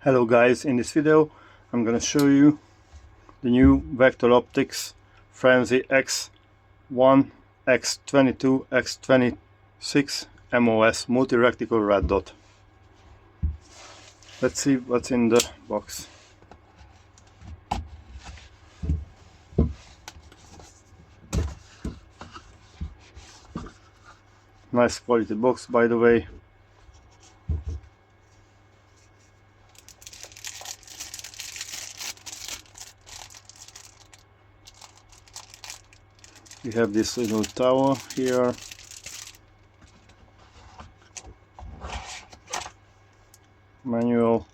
Hello guys, in this video I'm gonna show you the new Vector Optics Frenzy X1, X22, X26 MOS multi-reticle red dot. Let's see what's in the box. Nice quality box, by the way. We have this little tower here. Manual.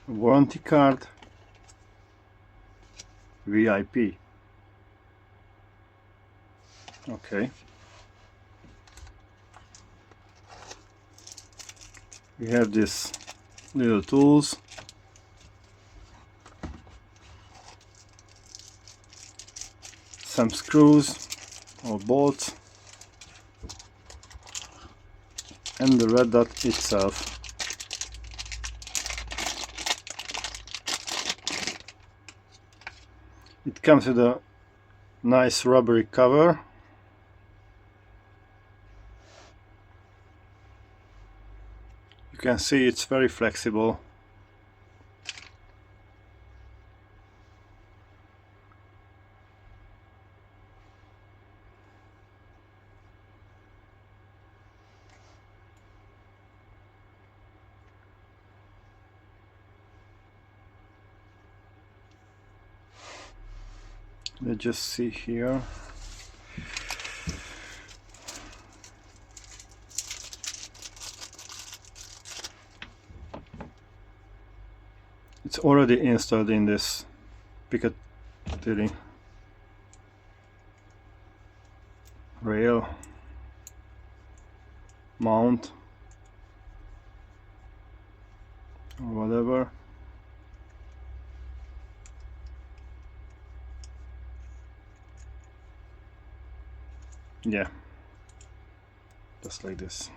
Warranty card. VIP. Okay. We have this little tools. Some screws or bolts. And the red dot itself. It comes with a nice rubbery cover. You can see it's very flexible. Let's just see here. It's already installed in this Piccadilly rail mount or whatever. Yeah, just like this.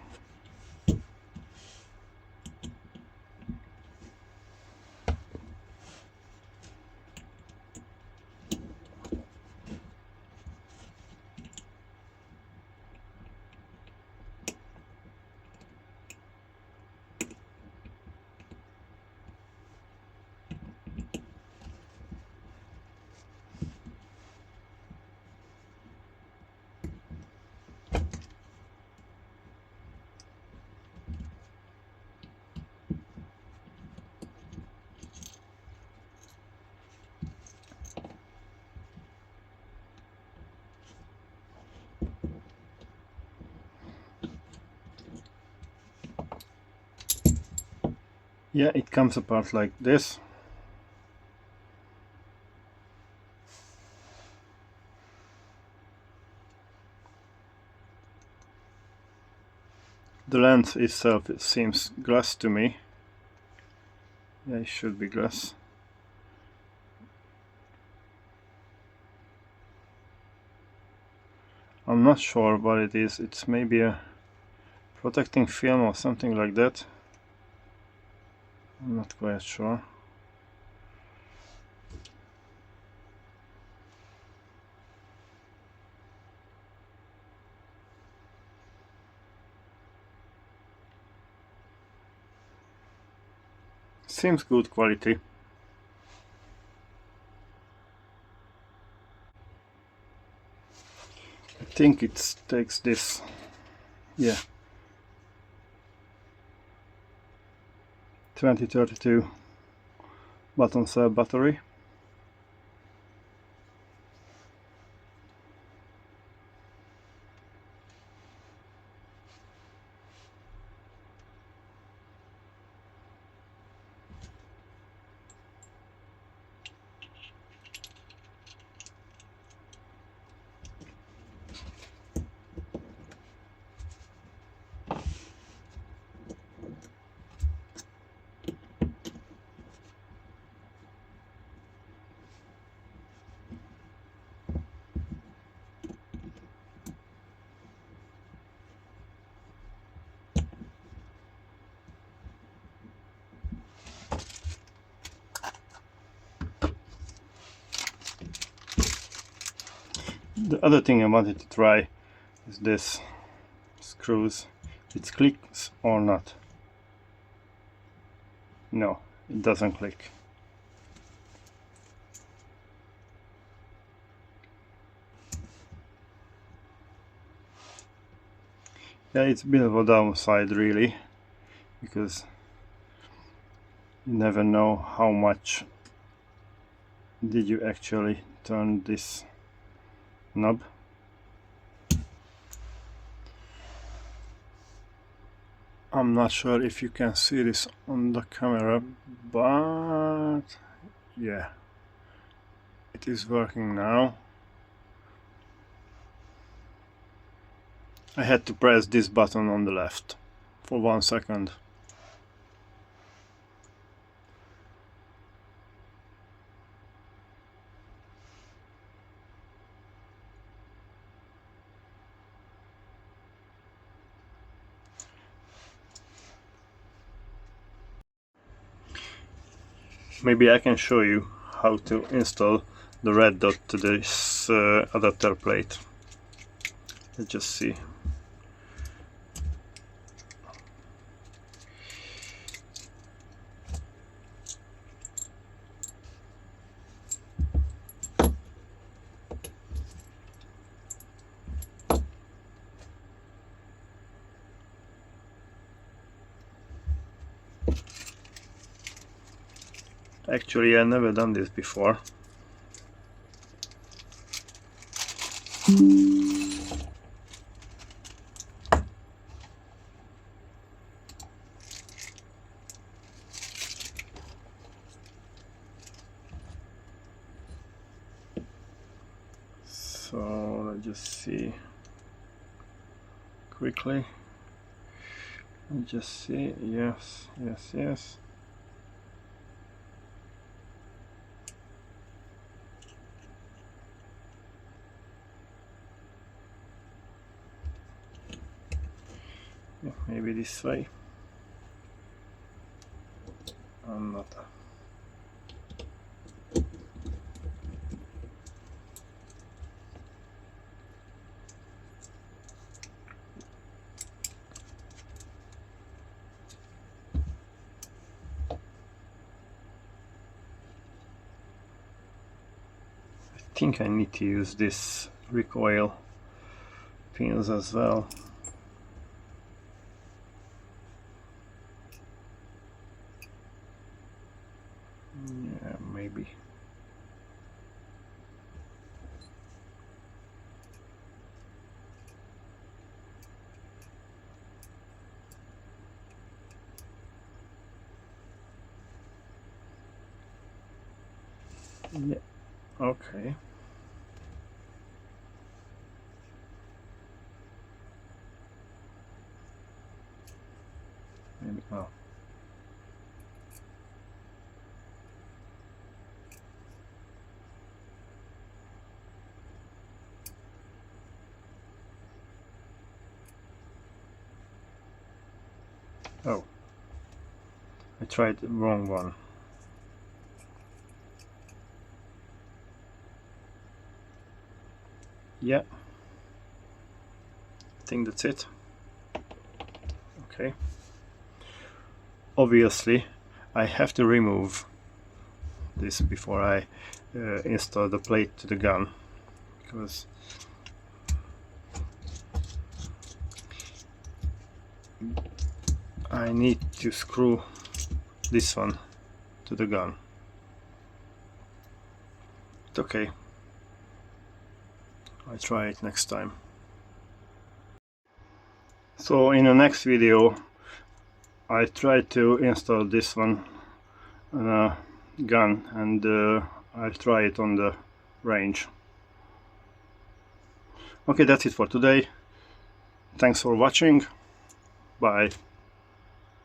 Yeah, it comes apart like this. The lens itself, it seems glass to me. Yeah, it should be glass. I'm not sure what it is. It's maybe a protecting film or something like that. I'm not quite sure. Seems good quality. I think it takes this. Yeah. 2032 button cell battery. The other thing I wanted to try is this screws. It clicks or not. No, it doesn't click. Yeah, it's a bit of a downside really, because you never know how much did you actually turn this knob. I'm not sure if you can see this on the camera, but yeah, it is working now. I had to press this button on the left for 1 second. Maybe I can show you how to install the red dot to this adapter plate. Let's just see. Actually, I've never done this before. So let's just see quickly. Let's just see. Yes, yes, yes. Yeah, maybe this way. Not. I think I need to use this recoil pins as well. Yeah, maybe. Yeah, okay. Maybe, oh. Oh, I tried the wrong one. Yeah, I think that's it. Okay. Obviously, I have to remove this before I install the plate to the gun, because I need to screw this one to the gun. It's okay. I'll try it next time. So in the next video I try to install this one on a gun, and I'll try it on the range. Okay, that's it for today. Thanks for watching. Bye.